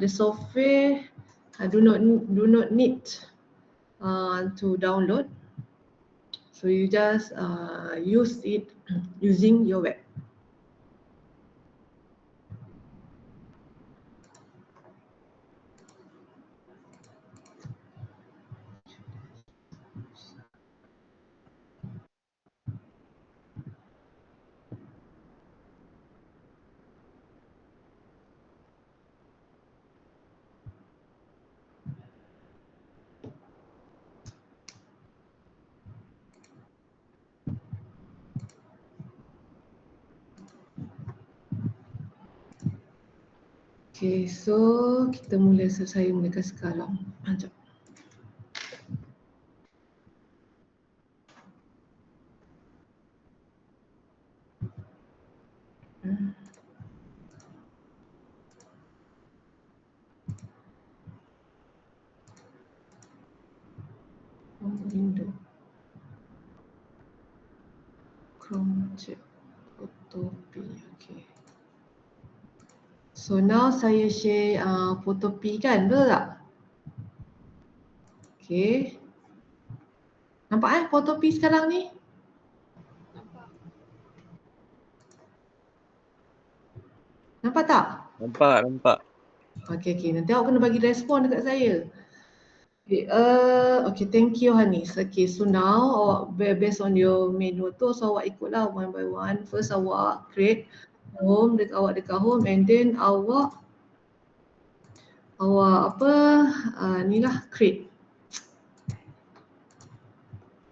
the software do not need to download. So you just use it using your web. Okay, so kita saya mulakan sekarang. Sekejap. Window. Chrome check Photopea. Okay. So now saya share Photopea kan, betul tak? Okay. Nampak Photopea sekarang ni? Nampak tak? Nampak. Okay. Nanti awak kena bagi respon dekat saya. Okay, okay, thank you Hanis. Okay, so now awak based on your menu tu, so awak ikutlah one by one. First awak create home, dekat home, and then awak ni lah create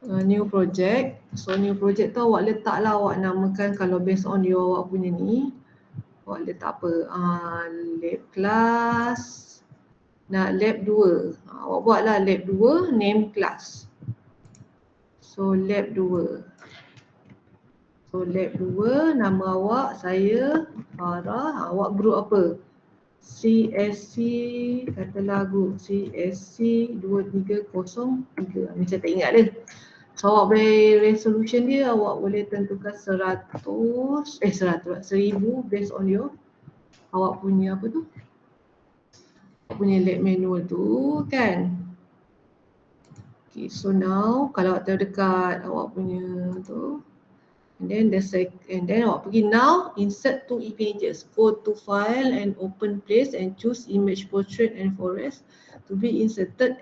new project. So new project tu awak letaklah, awak namakan kalau based on awak punya ni, awak letak apa? Lab class. Nak lab 2. Awak buatlah lab 2 name class. So lab 2. So lab 2 nama awak, saya Farah. Awak group apa? CSC, katalah group CSC 2303. Macam tak ingat dah. So awak boleh resolution dia, awak boleh tentukan 1000 based on awak punya apa tu? Punya lab manual tu kan. Okay, so now kalau awak terdekat awak punya tu, and then awak pergi now insert 2 images. Go to file and open place and choose image portrait and forest to be inserted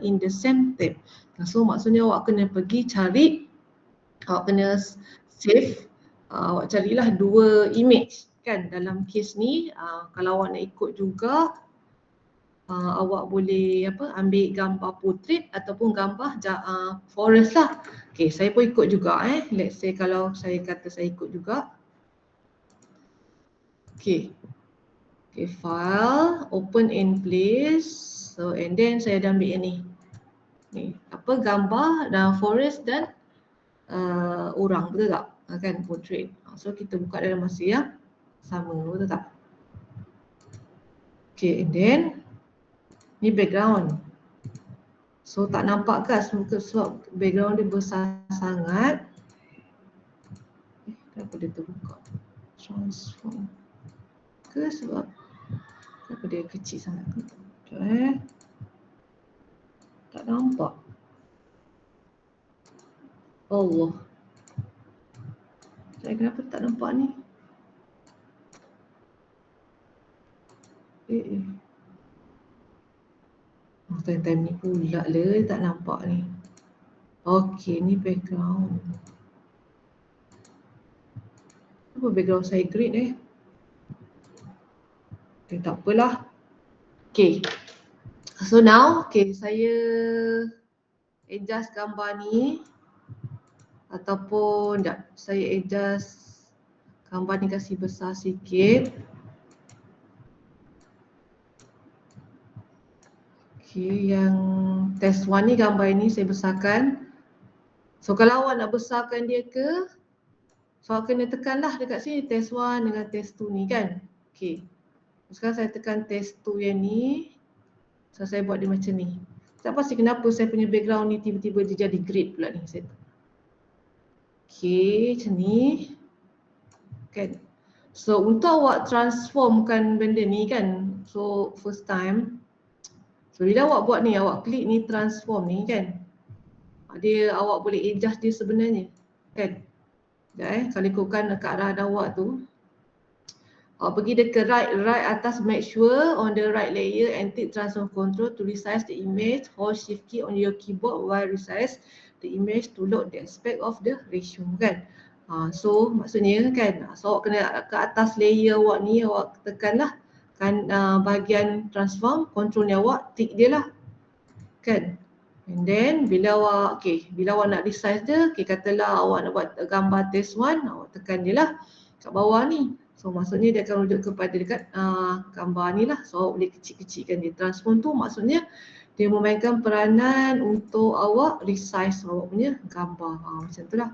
in the same tab. So maksudnya awak kena pergi cari, awak kena save, awak carilah 2 image kan. Dalam case ni kalau awak nak ikut juga, awak boleh ambil gambar portrait ataupun gambar forest lah. Okay, saya pun ikut juga let's say kalau saya kata saya ikut juga. Okay, file, open in place. So and then saya dah ambil ni gambar dan forest dan orang, betul tak? Kan portrait. So kita buka dalam masa yang sama, betul tak? Okay, and then ni background. So tak nampak kan sebab background dia besar sangat. Kenapa dia terbuka? Transform. Ke sebab kenapa dia kecil sangat? Sekejap tak nampak. Allah. Saya kenapa tak nampak ni? Time ni pula lah tak nampak ni. Okay, ni background. Apa background saya green Okay, tak apalah. Okay. So now, saya adjust gambar ni. Ataupun saya adjust gambar ni kasih besar sikit. Okay, yang test 1 ni gambar ni saya besarkan. So kalau awak nak besarkan dia so awak kena tekanlah dekat sini test 1 dengan test 2 ni kan. Okay. Sekarang saya tekan test 2 yang ni. So saya buat dia macam ni. Tak pasti kenapa saya punya background ni tiba-tiba dia jadi grid pula ni. Okay, macam ni. Kan. So untuk awak transformkan benda ni kan, So first time, so bila awak buat ni, awak klik ni transform ni kan, dia awak boleh adjust dia sebenarnya kan. Sekejap kalau ikutkan keadaan awak tu, awak pergi dekat right atas, make sure on the right layer and take transform control to resize the image. Hold shift key on your keyboard while resize the image to load the aspect of the ratio kan. So maksudnya kan, so awak kena ke atas layer awak ni, awak tekanlah kan bahagian transform, control ni awak tick dia lah kan. And then bila awak, bila awak nak resize dia, katalah awak nak buat gambar test 1, awak tekan je lah kat bawah ni. So maksudnya dia akan rujuk kepada dekat gambar ni lah. So awak boleh kecil-kecilkan dia. Transform tu maksudnya dia memainkan peranan untuk awak resize awak punya gambar. Macam tu lah.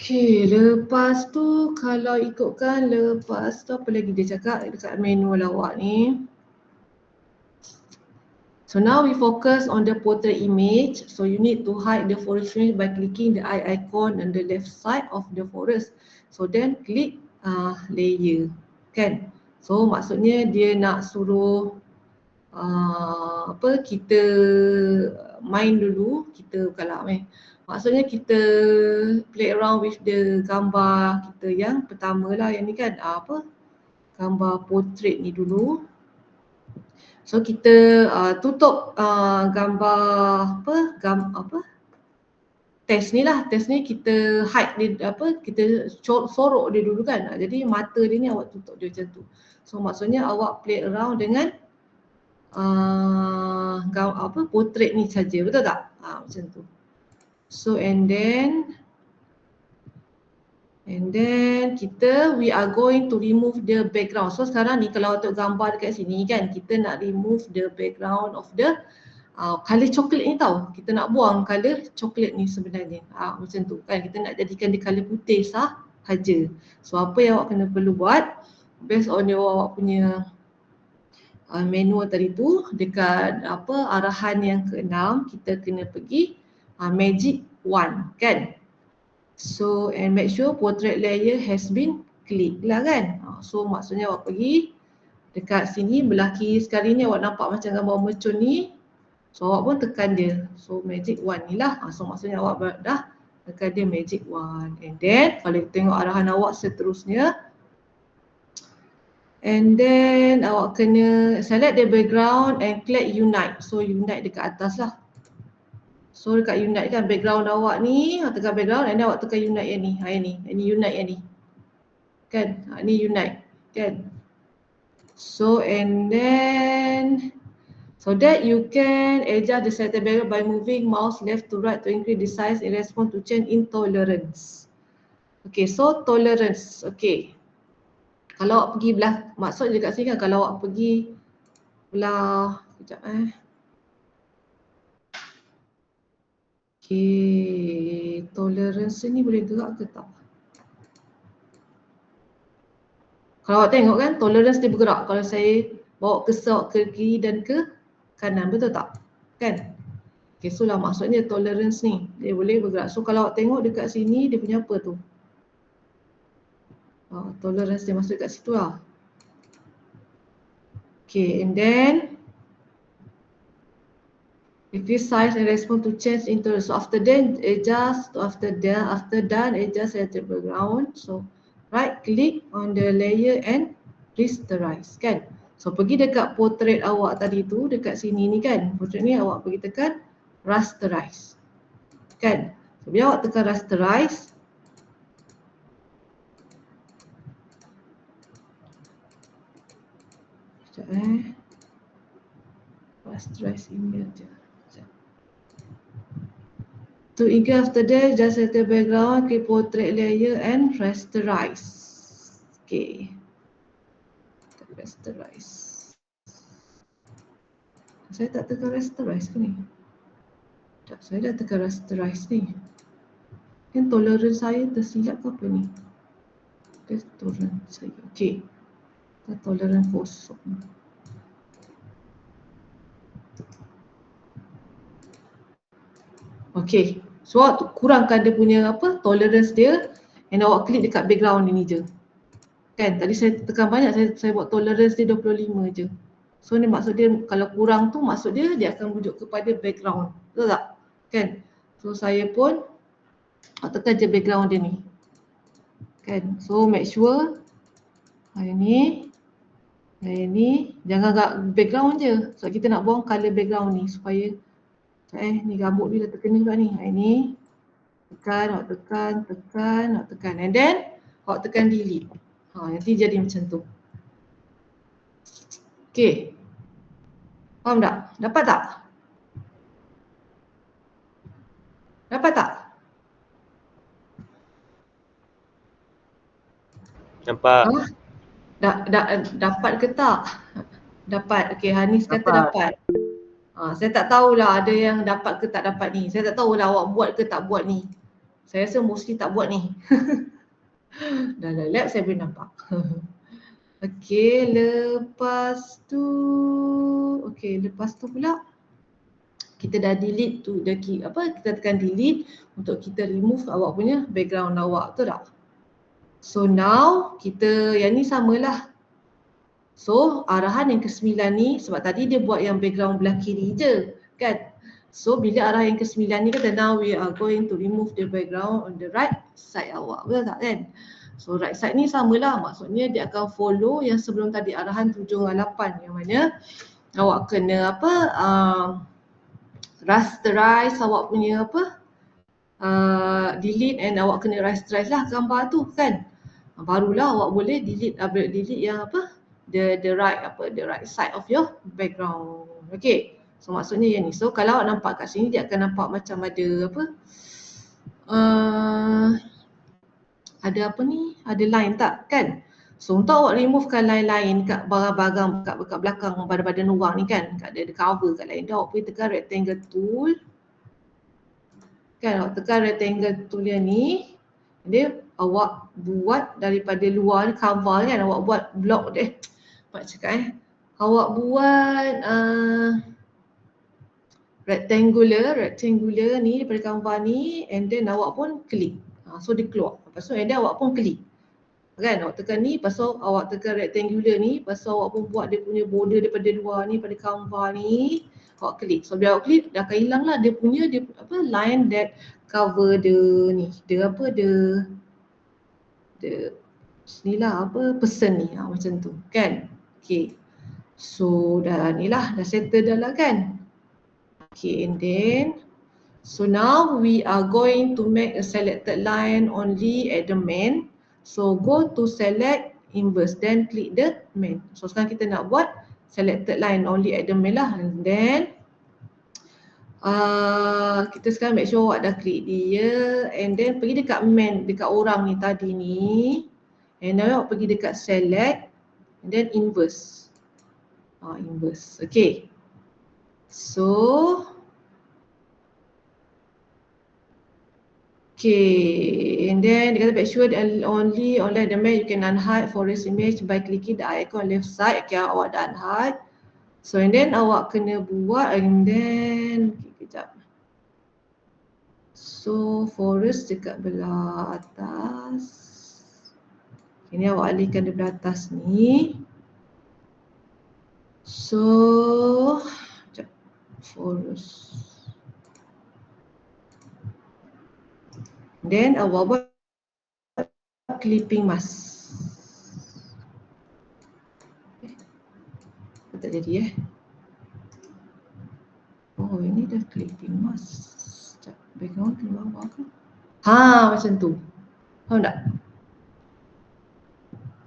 Lepas tu kalau ikutkan, lepas tu apa lagi dia cakap dekat manual awak ni. So now we focus on the portrait image. So you need to hide the forest range by clicking the eye icon on the left side of the forest. So then click layer kan. So maksudnya dia nak suruh kita main dulu, kita bukanlah main. Maksudnya kita play around with the gambar kita yang pertama lah, yang ni kan gambar portrait ni dulu. So kita tutup gambar test ni lah. Test ni kita hide dia, kita sorok dia dulu kan. Jadi mata dia ni awak tutup dia macam tu. So maksudnya awak play around dengan portrait ni saja, betul tak? Macam tu. So and then we are going to remove the background. So sekarang ni kalau untuk gambar dekat sini kan, kita nak remove the background of the colour coklat ni tau. Kita nak buang colour coklat ni sebenarnya. Macam tu kan, kita nak jadikan dia colour putih sahaja. So apa yang awak kena perlu buat, based on awak punya manual tadi tu, dekat arahan yang ke-6, kita kena pergi magic wand kan. So and make sure portrait layer has been clicked lah kan. So maksudnya awak pergi dekat sini belah kiri sekali ni, awak nampak macam gambar mercun ni. So awak pun tekan dia. So magic wand ni lah. So maksudnya awak dah tekan dia magic wand. And then kalau kita tengok arahan awak seterusnya, and then awak kena select the background and click unite. So unite dekat atas lah. So dekat unite kan, background awak ni, awak tekan background and then awak tekan unite yang ni. Ini unite yang ni. Kan? Ni unite. Kan? So and then so that you can adjust the selected background by moving mouse left to right to increase the size in response to change in tolerance. Okay, so tolerance. Okay. Kalau awak pergi belah, maksud dekat sini kan, kalau awak pergi belah, sekejap tolerance ni boleh gerak ke tak? Kalau awak tengok kan, tolerance dia bergerak. Kalau saya bawa cursor ke kiri dan ke kanan, betul tak? Kan? Okay, so lah maksudnya tolerance ni, dia boleh bergerak. So kalau awak tengok dekat sini, dia punya apa tu? Tolerance dia masuk dekat situ lah. Okay, and then increase size and respond to change in tolerance. So after then adjust, after done adjust at the background. So right click on the layer and rasterize kan. So pergi dekat portrait awak tadi tu, dekat sini ni kan, portrait ni awak pergi tekan rasterize kan. So bila awak tekan rasterize, rasterize ini aja. To increase after that, just set the background, click portrait layer and rasterize. Okay. Rasterize. Saya tak tekan rasterize ke ni? Tak, saya dah tekan rasterize ni. Kan tolerance saya tersilap ke apa ni? Tolerance saya. Okay. Tolerance kosong. Okay. So awak kurangkan dia punya tolerance dia, and awak klik dekat background ini je. Kan tadi saya tekan banyak, saya buat tolerance dia 25 je. So ni maksud dia kalau kurang tu maksud dia akan rujuk kepada background. Betul tak? Kan? So saya pun tekan je background dia ni. Kan? So make sure ini jangan agak background je. Sebab kita nak buang color background ni supaya ni rambut dia dah terkena pula ni. Ini tekan, awak tekan and then awak tekan delete. Nanti jadi macam tu. Okey. Faham tak? Dapat tak? Dapat tak? Nampak. Dapat ke tak? Dapat. Okey, Hanis kata dapat. Saya tak tahulah ada yang dapat ke tak dapat ni. Saya tak tahulah awak buat ke tak buat ni. Saya rasa mostly tak buat ni. Dalam lab saya boleh nampak. Okey, lepas tu pula kita dah delete tu, kita tekan delete untuk kita remove awak punya background awak, betul tak? So now kita yang ni samalah. So arahan yang ke-9 ni sebab tadi dia buat yang background belah kiri je, kan? So bila arah yang ke-9 ni kata now we are going to remove the background on the right side awak, betul tak kan? So right side ni samalah, maksudnya dia akan follow yang sebelum tadi arahan 7 dengan 8 yang mana awak kena rasterize awak punya delete and awak kena rasterize lah gambar tu kan. Barulah awak boleh delete yang the right side of your background. Okay, so maksudnya yang ni. So kalau awak nampak kat sini dia akan nampak macam ada ada line tak kan? So untuk awak removekan line-line kat barang-barang kat belakang badan-badan luar ni kan, kat ada cover kat lain dia, awak pergi tekan rectangle tool. Kan awak tekan rectangle tool yang ni, dia awak buat daripada luar ni cover kan, awak buat block dia. Pak cakap awak buat rectangular ni daripada gambar ni and then awak pun klik. So dia keluar. Lepas tu and then awak pun klik. Kan awak tekan ni, lepas tu awak tekan rectangular ni, lepas tu awak pun buat dia punya border daripada luar ni pada gambar ni, awak klik. So bila awak klik dah akan hilang lah dia punya line that cover the ni. Ni lah person ni macam tu kan. Okay. So dah ni lah, dah settle dah lah kan. Okay, and then so now we are going to make a selected line only at the main. So go to select inverse, then click the main. So sekarang kita nak buat selected line only at the main lah. And then kita sekarang make sure awak dah klik dia. And then pergi dekat main, dekat orang ni tadi ni. And then awak pergi dekat select. And then inverse. Inverse, okay. So okay, and then dia kata make sure only the main you can unhide forest image by clicking the icon left side. Okay, awak dah unhide. So and then awak kena buat and then kejap. So forest dekat belah atas. Ini awak alihkan di belah atas ni. So kejap. Forest. Then awak buat clipping mask. Tak jadi Oh ini dah clipping mask. Sekejap, background ke bawah ke? Macam tu. Faham tak?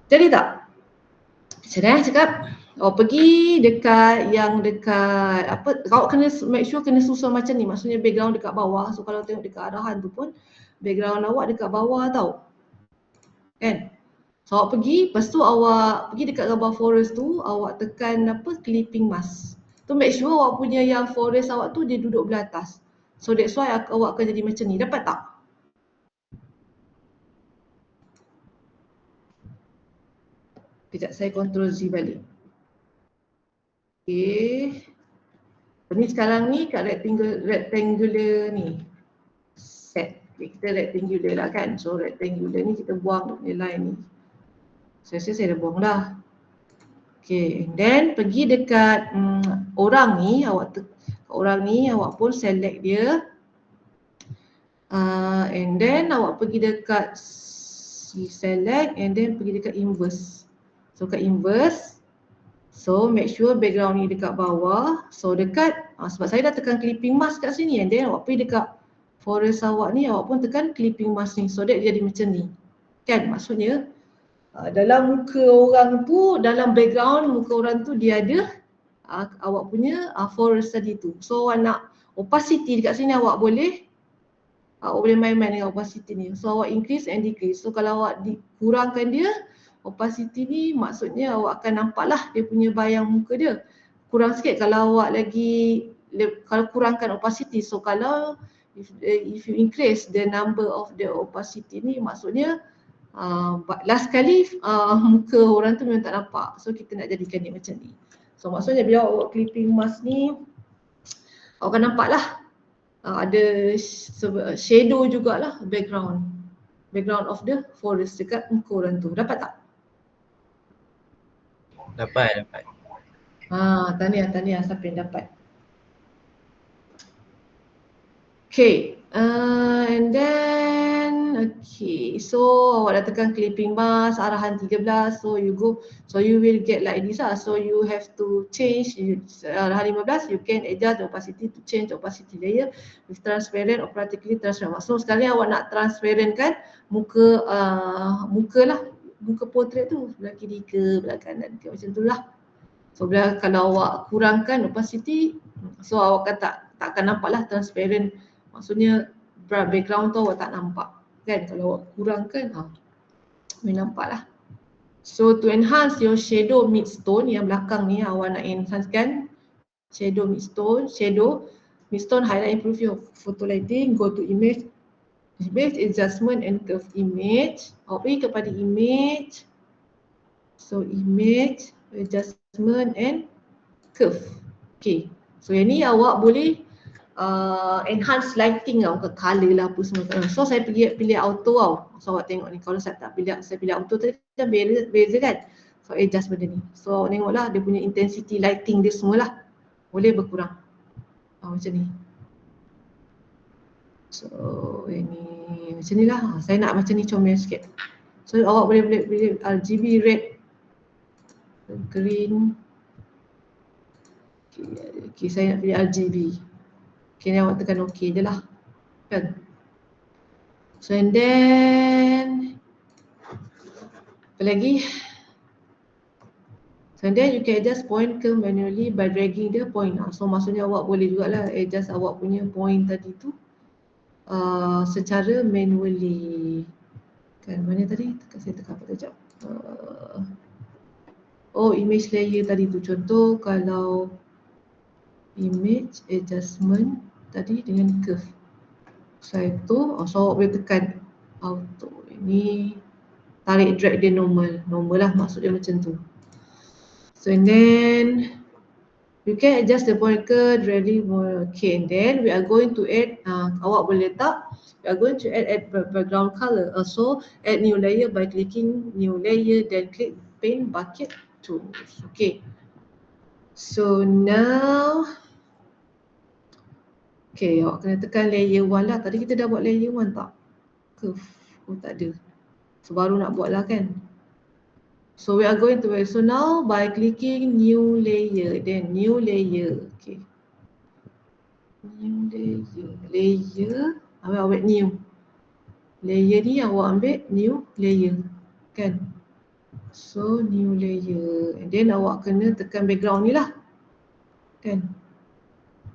Jadi tak? Macam cakap? Awak pergi dekat awak kena make sure kena susun macam ni. Maksudnya background dekat bawah. So kalau tengok dekat arahan tu pun background awak dekat bawah tau. Kan? So awak pergi, lepas tu awak pergi dekat gambar forest tu, awak tekan clipping mask. Tu make sure awak punya yang forest awak tu dia duduk belah atas. So that's why awak akan jadi macam ni. Dapat tak? Kejap saya control Z balik. Okay. Ni sekarang ni kat rectangular ni. Set. Okay, kita rectangular lah kan. So rectangular ni kita buang dia punya line ni. Saya dah buang dah. Okay, and then pergi dekat orang ni, awak pun select dia. And then awak pergi dekat select and then pergi dekat inverse. So kat inverse, so make sure background ni dekat bawah. So dekat, sebab saya dah tekan clipping mask kat sini, and then awak pergi dekat forest awak ni, awak pun tekan clipping mask ni, so that jadi macam ni. Kan, maksudnya dalam muka orang tu, dalam background muka orang tu dia ada awak punya forest tadi tu. So awak nak opacity dekat sini, awak boleh main-main dengan opacity ni. So awak increase and decrease. So kalau awak kurangkan dia, opacity ni maksudnya awak akan nampak lah dia punya bayang muka dia. Kurang sikit kalau awak kalau kurangkan opacity. So kalau if you increase the number of the opacity ni, maksudnya last kali muka orang tu memang tak nampak. So kita nak jadikan dia macam ni. So maksudnya bila awak clipping mask ni, awak akan nampak lah ada shadow jugalah background of the forest dekat muka orang tu. Dapat tak? Dapat. Tahniah siapa yang dapat. Okay, and then so awak dah tekan clipping mask arahan 13, so you will get like this lah. So you have to change arahan 15, you can adjust the opacity to change opacity layer with transparent or practically transparent. So sekali awak nak transparent kan muka portrait tu, belah kiri ke belah kanan ke, macam tu lah. So kalau awak kurangkan opacity, so awak takkan nampak lah transparent. Maksudnya background tu awak tak nampak kan. Kalau awak kurangkan, boleh nampak lah. So to enhance your shadow midstone, yang belakang ni awak nak enhance kan shadow midstone, highlight, improve your photo lighting, go to image adjustment and curve image. Awak pergi kepada image, so image adjustment and curve. Okay, so yang ni awak boleh enhance lighting tau, ke color lah apa semua. So saya pilih auto tau. So awak tengok ni, kalau saya pilih auto tadi kan beza kan. So adjust benda ni. So awak tengok lah dia punya intensity lighting dia semualah boleh berkurang. Macam ni. So ini macam ni lah. Saya nak macam ni, comel sikit. So awak boleh pilih RGB, red, green. Okay, saya nak pilih RGB. Okay, ni awak tekan OK je lah kan. So and then apa lagi? So and then you can adjust point curve manually by dragging the point. So maksudnya awak boleh jugalah adjust awak punya point tadi tu secara manually. Kan, mana tadi? Saya tekan apa sekejap. Image layer tadi tu. Contoh kalau image adjustment tadi dengan curve. Saya tu, so awak boleh tekan auto. Ini tarik drag dia normal lah, maksud dia macam tu. So and then you can adjust the point curve really more. Okay, and then we are going to add, awak boleh letak, we are going to add background color. Also add new layer by clicking new layer, then click paint bucket tools. Okay, so now okay, awak kena tekan layer 1 lah. Tadi kita dah buat layer 1 tak? Curve. Tak ada. So baru nak buat lah kan. So we are going to, so now by clicking new layer, then new layer. Okay. New layer. Awak ambil new. Layer ni awak ambil new layer. Kan? So new layer. And then awak kena tekan background ni lah. Kan?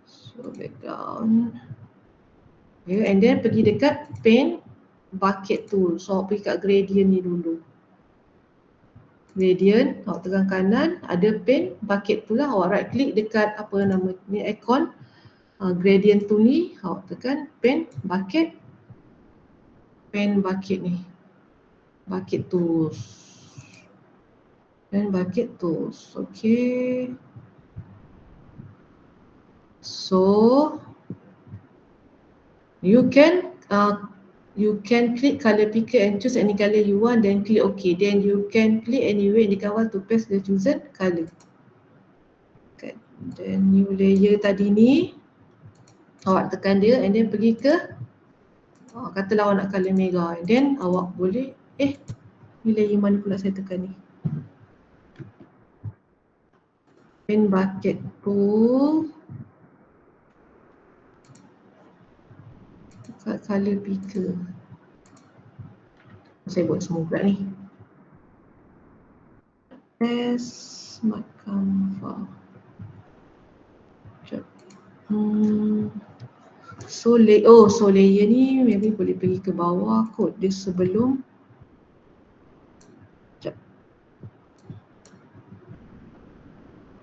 So background. Okay, and then pergi dekat paint bucket tool. So awak pergi kat gradient ni dulu. Gradient, awak tekan kanan, ada paint bucket tool lah. Awak right click dekat apa nama ni, icon gradient tool ni, awak tekan paint bucket ni. Bucket tools. Paint bucket tools. Okay. So you can You can click color picker and choose any color you want, then click OK. Then you can click anywhere in the canvas to paste the chosen color. Okay. Then new layer tadi ni, awak tekan dia and then pergi ke katalah awak nak color merah, and then awak boleh ni layer mana pula saya tekan ni, pen bucket tool, dekat color picker. Saya buat semua pula ni. Smart Canva. So layer ni maybe boleh pergi ke bawah kot dia sebelum.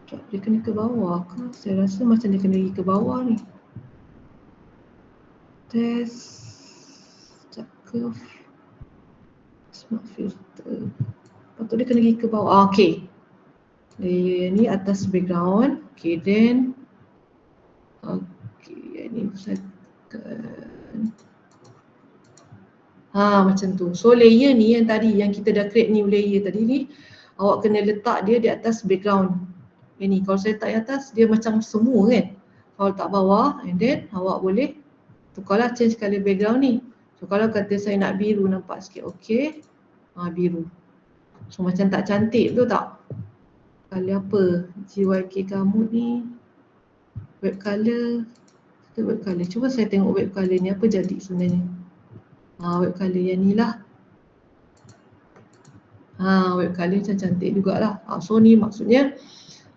Sekejap, dia kena ke bawah ke? Saya rasa macam dia kena pergi ke bawah ni. Sekejap, curve, smart filter. Patut dia kena pergi ke bawah. Okay. Layer ni atas background. Okay, then okay, ni saya tekan. Macam tu. So layer ni yang tadi yang kita dah create new layer tadi ni, awak kena letak dia di atas background. Ini kalau saya letak di atas dia macam semua kan. Kalau letak bawah and then awak boleh tukarlah change color background ni. So kalau kata saya nak biru nampak sikit, okay. Biru. So macam tak cantik betul tak? Color apa? GYK Gamut ni. Web color. Web color. Cuba saya tengok web color ni apa jadi sebenarnya. Web color yang ni lah. Web color macam cantik jugalah. So ni maksudnya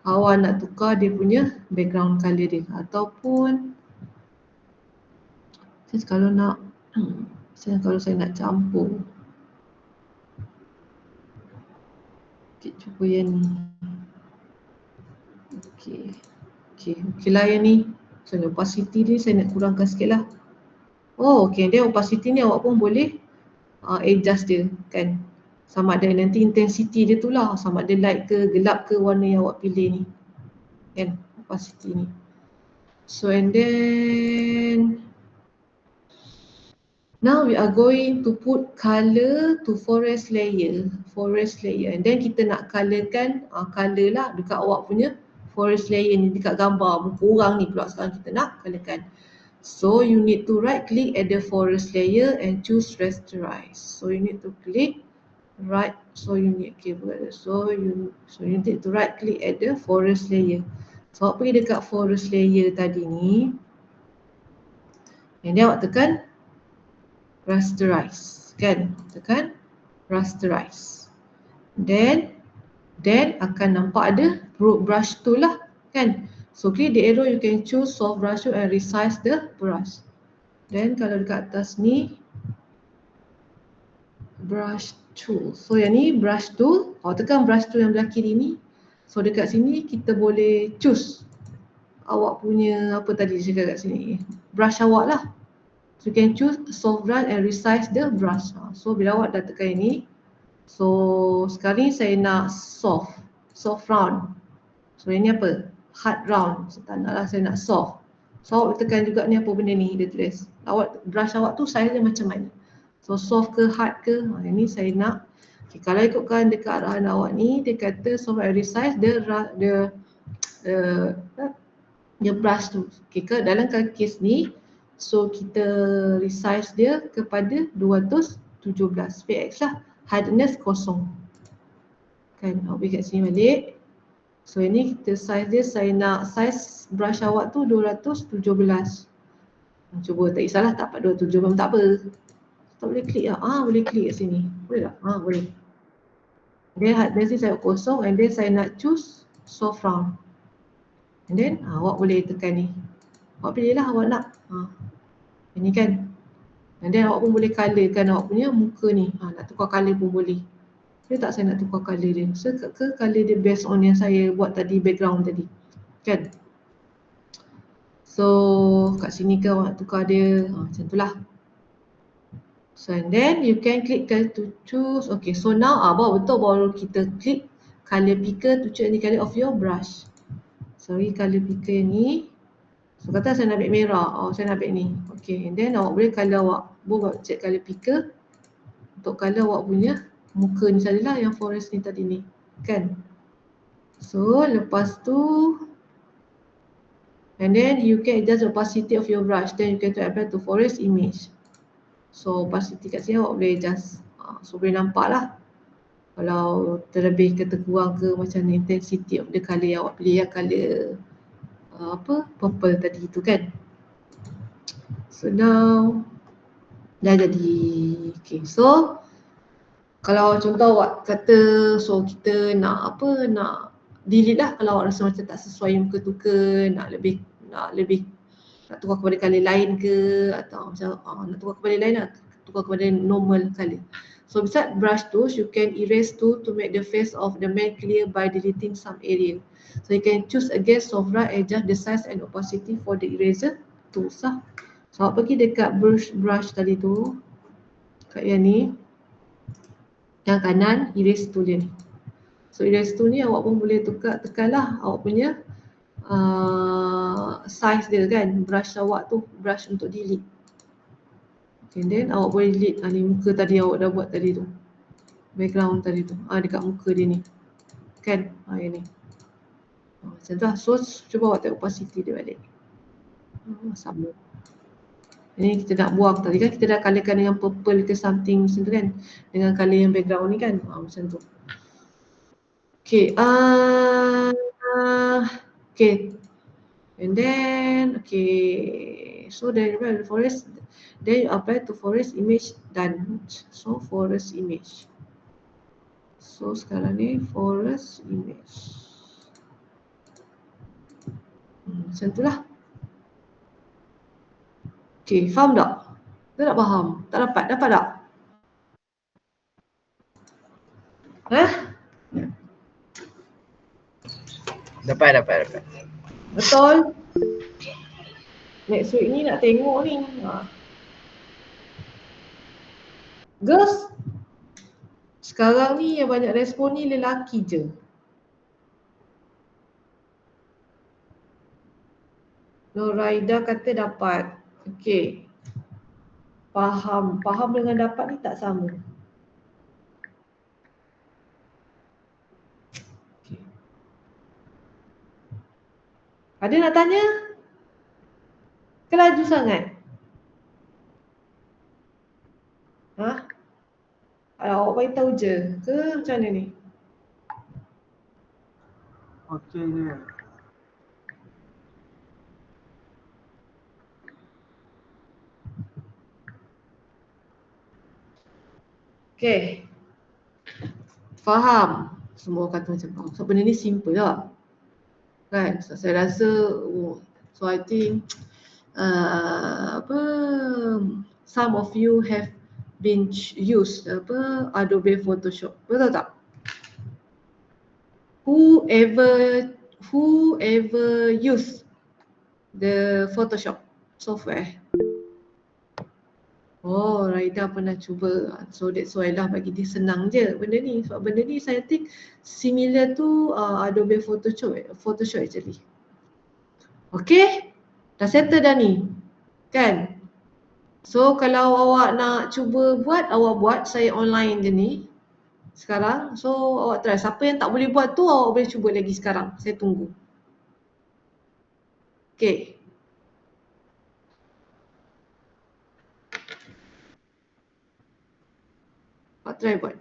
awak nak tukar dia punya background color dia. Ataupun kalau nak kalau saya nak campur. Okay, cuba yang ni. Okay lah yang ni. So opacity ni saya nak kurangkan sikit lah. Okay, dia opacity ni awak pun boleh adjust dia kan. Sama ada nanti intensity dia tu lah, sama ada light ke gelap ke warna yang awak pilih ni kan, opacity ni. So and then now we are going to put color to forest layer, and then kita nak colorkan color lah dekat awak punya forest layer ni, dekat gambar muka orang ni pula sekarang kita nak colorkan. So you need to right click at the forest layer and choose rasterize. So you need to click right, so you need to right click at the forest layer. So awak pergi dekat forest layer tadi ni and then awak tekan rasterize kan, tekan rasterize, then akan nampak ada brush tool lah kan. So click the arrow, you can choose soft brush tool and resize the brush. Then kalau dekat atas ni brush tool, so yang ni brush tool, awak tekan brush tool yang belah kiri ni. So dekat sini kita boleh choose awak punya apa tadi saya kat sini, brush awak lah. So you can choose soft brush and resize the brush. So bila awak dah tekan ini, so sekarang ni saya nak soft round. So ini apa? Hard round. So tak nak lah, saya nak soft. So awak tekan juga ni apa benda ni, dia tulis awak brush awak tu size dia macam mana. So soft ke hard ke, ini saya nak. Okay, kalau ikutkan dekat arahan awak ni, dia kata soft and resize the brush tu. Okay, ke dalam kes ni, so kita resize dia kepada 217 px lah, hardness kosong kan. Awak pergi kat sini balik. So ini kita size dia, saya nak size brush awak tu 217. Cuba tak kisahlah, tak dapat 217 pun tak apa. Tak boleh klik lah. Boleh klik kat sini. Boleh tak? Boleh. Then hardness ni saya kosong and then saya nak choose soft round. And then awak boleh tekan ni. Awak pilih lah awak nak. Ini kan. And then awak pun boleh colorkan awak punya muka ni. Nak tukar color pun boleh. Dia tak saya nak tukar color dia. So ke color dia based on yang saya buat tadi, background tadi. Kan. So kat sini ke awak nak tukar dia. Macam tu lah. So and then you can click to choose. Okay, so now baru kita klik color picker to choose any color of your brush. Sorry, color picker ni So kata saya nak ambil merah, saya nak ambil ni. Okay, and then awak boleh color awak. Boleh check color picker untuk color awak punya muka ni sajalah yang forest ni tadi ni. Kan? So lepas tu, and then you can adjust the opacity of your brush. Then you can apply to forest image. So opacity kat sini awak boleh adjust. So boleh nampak lah. Kalau terlebih ke terkurang ke macam ni, intensity of the colour yang awak pilih, yang colour purple tadi tu kan. So now dah jadi. Okay, so kalau contoh awak kata, so kita nak nak delete lah kalau awak rasa macam tak sesuai muka tu ke, nak lebih nak tukar kepada colour lain ke, atau macam nak tukar kepada lain lah, tukar kepada normal colour. So beside brush tools, you can erase tool to make the face of the man clear by deleting some area. So you can choose again soft right, adjust the size and opacity for the eraser tools lah. So awak pergi dekat brush tadi tu, kat yang ni, yang kanan, erase tool dia ni. So erase tool ni awak pun boleh tekan lah awak punya size dia kan, brush awak tu, brush untuk delete. Okay, then awak boleh delete ni muka tadi awak dah buat tadi tu, background tadi tu, dekat muka dia ni kan, yang ni macam tu lah. So cuba awak tengok opacity dia balik, sama. Ini kita nak buang tadi kan, kita dah colourkan dengan purple ke something macam tu kan, dengan colour yang background ni kan, macam tu. Okay, okay, and then okay, so then forest, then you apply to forest image, done. So forest image, so sekarang ni forest image, macam tu lah. Okay, faham tak? Kita tak faham? Tak dapat? Dapat tak? Dapat. Betul? Next week ni nak tengok ni. Girls, sekarang ni yang banyak respon ni lelaki je. Noraida kata dapat. Okay. Faham dengan dapat ni tak sama. Okay. Ada nak tanya? Kelaju sangat? Awak beritahu je ke macam mana ni? Okey je. Okay. Faham. Semua kata macam faham. So benda ni simple lah. Kan? So, saya rasa, so I think some of you have been used Adobe Photoshop. Betul tak? Whoever use the Photoshop software? Oh, Raida pernah cuba. So that's why lah bagi dia senang je benda ni. Sebab benda ni saya think similar to Adobe Photoshop actually. Okay? Dah settle dah ni? Kan? So kalau awak nak cuba buat, awak buat. Saya online je ni sekarang. So awak try. Siapa yang tak boleh buat tu, awak boleh cuba lagi sekarang. Saya tunggu. Okay. Awak try buat.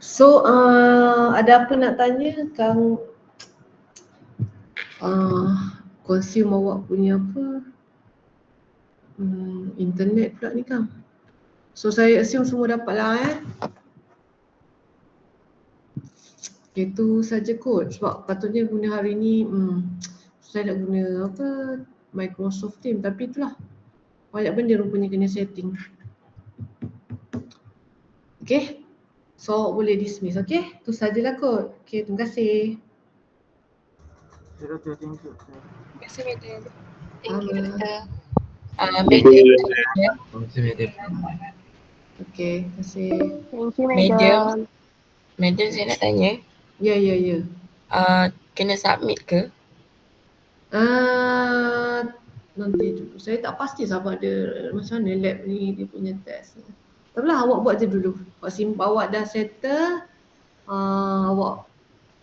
So ada apa nak tanya Kang? Consume awak punya apa? Internet pula ni Kang. So saya assume semua dapat lah Itu saja kot sebab patutnya guna hari ni saya nak guna apa Microsoft Team tapi itulah banyak benda rupanya kena setting. Okay, so boleh dismiss. Okay, tu sajalah kot. Okay, terima kasih. Thank you. Terima kasih Madam. Thank you, Doktor. Okay, terima kasih. Thank you, Madam. Madam, saya nak tanya. Ya. Kena submit ke? Nanti dulu. Saya tak pasti sama ada macam mana lab ni dia punya test. Tak apalah, awak buat je dulu. Awak dah settle, awak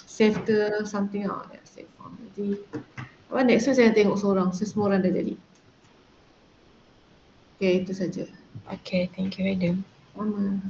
save ke something save. Nanti next week saya tengok seorang, semua orang dah jadi. Okay, itu saja. Okay, thank you Madam. Sama.